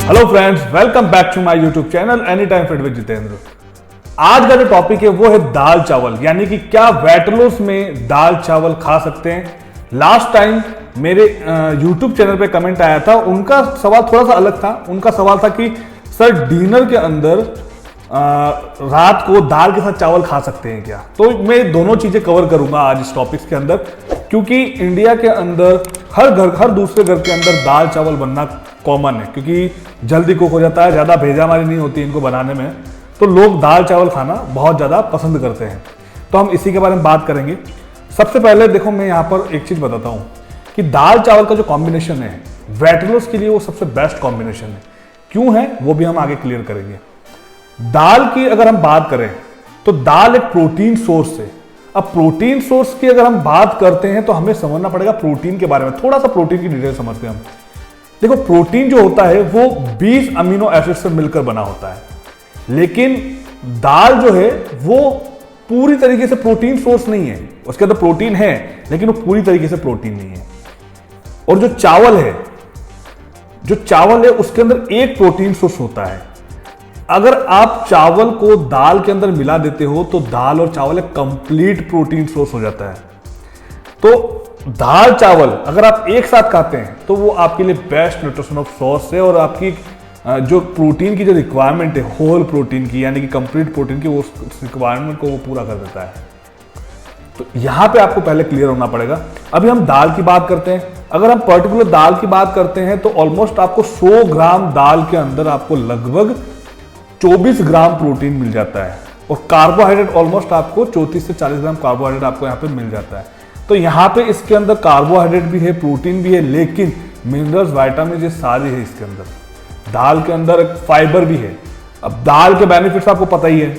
Hello friends, welcome back to my YouTube channel any time fit with Jitendra. आज का जो topic है वो है दाल चावल, यानी कि क्या वेट लॉस में दाल चावल खा सकते हैं। लास्ट टाइम मेरे यूट्यूब चैनल पे कमेंट आया था, उनका सवाल थोड़ा सा अलग था। उनका सवाल था कि सर डिनर के अंदर रात को दाल के साथ चावल खा सकते हैं क्या। तो मैं दोनों चीजें कवर करूंगा आज इस टॉपिक्स के अंदर, क्योंकि इंडिया के अंदर हर दूसरे घर के अंदर दाल चावल बनना कॉमन है, क्योंकि जल्दी कुक हो जाता है, ज़्यादा भेजामारी नहीं होती इनको बनाने में, तो लोग दाल चावल खाना बहुत ज़्यादा पसंद करते हैं। तो हम इसी के बारे में बात करेंगे। सबसे पहले देखो, मैं यहाँ पर एक चीज़ बताता हूँ कि दाल चावल का जो कॉम्बिनेशन है वेट लॉस के लिए वो सबसे बेस्ट कॉम्बिनेशन है। क्यों है वो भी हम आगे क्लियर करेंगे। दाल की अगर हम बात करें तो दाल एक प्रोटीन सोर्स है। अब प्रोटीन सोर्स की अगर हम बात करते हैं तो हमें समझना पड़ेगा प्रोटीन के बारे में। थोड़ा सा प्रोटीन की डिटेल समझते हैं हम। देखो, प्रोटीन जो होता है वो 20 अमीनो एसिड से मिलकर बना होता है, लेकिन दाल जो है वो पूरी तरीके से प्रोटीन सोर्स नहीं है। उसके अंदर प्रोटीन है लेकिन वो पूरी तरीके से प्रोटीन नहीं है। और जो चावल है उसके अंदर एक प्रोटीन सोर्स होता है। अगर आप चावल को दाल के अंदर मिला देते हो तो दाल और चावल एक कंप्लीट प्रोटीन सोर्स हो जाता है। तो दाल चावल अगर आप एक साथ खाते हैं तो वो आपके लिए बेस्ट न्यूट्रिशन ऑफ सोर्स है, और आपकी जो प्रोटीन की जो रिक्वायरमेंट है होल प्रोटीन की, यानी कि कंप्लीट प्रोटीन की, वो उस रिक्वायरमेंट को वो पूरा कर देता है। तो यहां पे आपको पहले क्लियर होना पड़ेगा। अभी हम दाल की बात करते हैं। अगर हम पर्टिकुलर दाल की बात करते हैं तो ऑलमोस्ट आपको 100 ग्राम दाल के अंदर आपको लगभग 24 ग्राम प्रोटीन मिल जाता है, और कार्बोहाइड्रेट ऑलमोस्ट आपको 34 से 40 ग्राम कार्बोहाइड्रेट आपको यहाँ पे मिल जाता है। तो यहाँ पे इसके अंदर कार्बोहाइड्रेट भी है, प्रोटीन भी है, लेकिन मिनरल्स, विटामिन ये सारी है इसके अंदर। दाल के अंदर फाइबर भी है। अब दाल के बेनिफिट्स आपको पता ही है।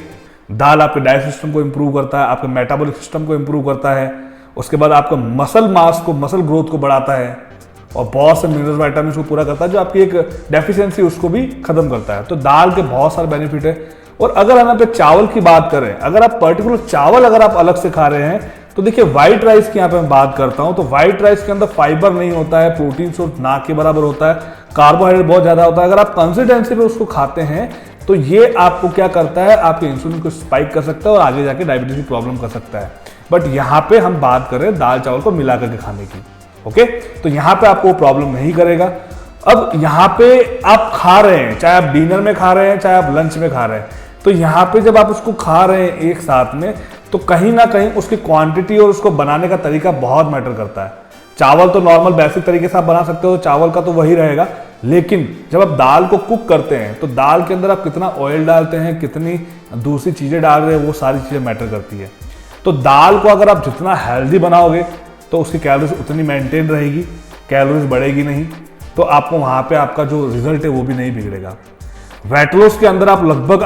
दाल आपके डाइजेस्टिव सिस्टम को इंप्रूव करता है, आपके मेटाबॉलिक सिस्टम को इंप्रूव करता है, उसके बाद आपका मसल मास को, मसल ग्रोथ को बढ़ाता है, और बहुत से मिनरल्स, विटामिन को पूरा करता है, जो आपकी एक डेफिशिएंसी उसको भी खत्म करता है। तो दाल के बहुत सारे बेनिफिट है। और अगर हम यहाँ पे चावल की बात करें, अगर आप पर्टिकुलर चावल अगर आप अलग से खा रहे हैं तो देखिए, व्हाइट राइस की यहाँ पे मैं बात करता हूँ तो व्हाइट राइस के अंदर फाइबर नहीं होता है, प्रोटीन सोर्स ना के बराबर होता है, कार्बोहाइड्रेट बहुत ज्यादा होता है। अगर आप कंसिस्टेंसी पे उसको खाते हैं तो ये आपको क्या करता है, आपके इंसुलिन को स्पाइक कर सकता है और आगे जाके डायबिटीज की प्रॉब्लम कर सकता है। बट यहाँ पे हम बात करें दाल चावल को मिला करके खाने की, ओके, तो यहाँ पे आपको प्रॉब्लम नहीं करेगा। अब यहाँ पे आप खा रहे हैं, चाहे आप डिनर में खा रहे हैं, चाहे आप लंच में खा रहे हैं, तो यहाँ पे जब आप उसको खा रहे हैं एक साथ में, तो कहीं ना कहीं उसकी क्वांटिटी और उसको बनाने का तरीका बहुत मैटर करता है। चावल तो नॉर्मल बेसिक तरीके से आप बना सकते हो, चावल का तो वही रहेगा, लेकिन जब आप दाल को कुक करते हैं तो दाल के अंदर आप कितना ऑयल डालते हैं, कितनी दूसरी चीजें डाल रहे हैं, वो सारी चीजें मैटर करती है। तो दाल को अगर आप जितना हेल्दी बनाओगे तो उसकी कैलोरीज उतनी मेंटेन रहेगी, कैलोरीज बढ़ेगी नहीं, तो आपको वहां पे आपका जो रिजल्ट है वो भी नहीं बिगड़ेगा। वेट लॉस के अंदर आप लगभग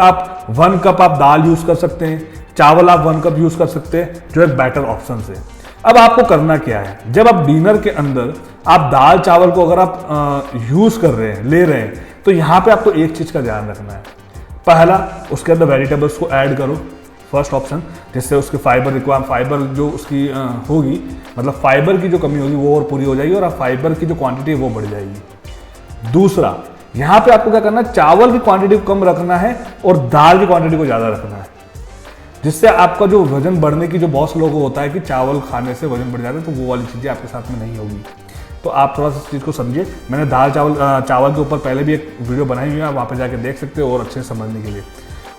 1 कप आप दाल यूज कर सकते हैं, चावल आप 1 कप यूज कर सकते हैं, जो एक बेटर ऑप्शन है। अब आपको करना क्या है, जब आप डिनर के अंदर आप दाल चावल को अगर आप यूज कर रहे हैं, ले रहे हैं, तो यहां पे आपको एक चीज का ध्यान रखना है। पहला, उसके अंदर वेजिटेबल्स को ऐड करो, फर्स्ट ऑप्शन, जिससे उसके फाइबर जो उसकी होगी, मतलब फाइबर की जो कमी होगी वो और पूरी हो जाएगी, और फाइबर की जो क्वांटिटी है वो बढ़ जाएगी। दूसरा, यहां पे आपको क्या करना है, चावल की क्वांटिटी को कम रखना है और दाल की क्वांटिटी को ज्यादा रखना है, जिससे आपका जो वजन बढ़ने की जो बहुत से लोगों को होता है कि चावल खाने से वजन बढ़ जाता है, तो वो वाली चीजें आपके साथ में नहीं होगी। तो आप थोड़ा सा इस चीज को समझिए। मैंने दाल चावल के ऊपर पहले भी एक वीडियो बनाई हुई है, आप वहां पे जाके देख सकते हो और अच्छे से समझने के लिए।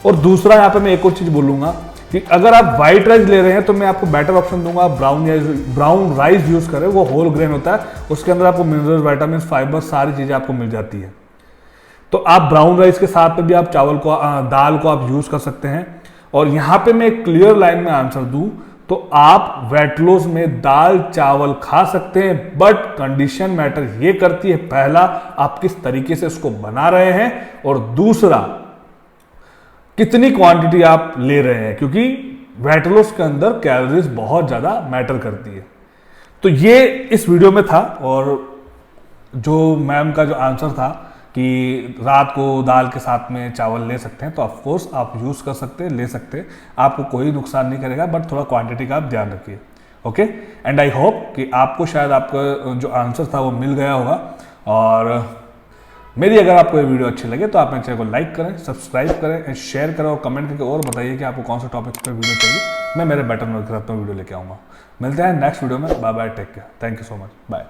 और दूसरा, यहाँ पे मैं एक और चीज बोलूंगा कि अगर आप व्हाइट राइस ले रहे हैं तो मैं आपको बेटर ऑप्शन दूंगा, ब्राउन राइस यूज करें। वो होल ग्रेन होता है, उसके अंदर आपको मिनरल, विटामिन, फाइबर सारी चीजें आपको मिल जाती है। तो आप ब्राउन राइस के साथ में भी आप दाल को आप यूज कर सकते हैं। और यहां पे मैं एक क्लियर लाइन में आंसर दूं तो आप वेट लॉस में दाल चावल खा सकते हैं, बट कंडीशन मैटर ये करती है, पहला आप किस तरीके से उसको बना रहे हैं, और दूसरा कितनी क्वांटिटी आप ले रहे हैं, क्योंकि वेट लॉस के अंदर कैलोरीज बहुत ज्यादा मैटर करती है। तो ये इस वीडियो में था, और जो मैम का जो आंसर था कि रात को दाल के साथ में चावल ले सकते हैं, तो ऑफ कोर्स आप यूज कर सकते हैं, ले सकते हैं, आपको कोई नुकसान नहीं करेगा, बट थोड़ा क्वांटिटी का आप ध्यान रखिए, ओके। एंड आई होप कि आपको शायद आपका जो आंसर था वो मिल गया होगा। और मेरी अगर आपको ये वीडियो अच्छी लगे तो आप मेरे चैनल को लाइक करें, सब्सक्राइब करें, शेयर करें और कमेंट करके और बताइए कि आपको कौन सा टॉपिक पर वीडियो चाहिए। मैं मेरे बेटर नोट के साथ वीडियो लेके आऊँगा। मिलते हैं नेक्स्ट वीडियो में। Bye bye, take care, thank you so much, bye.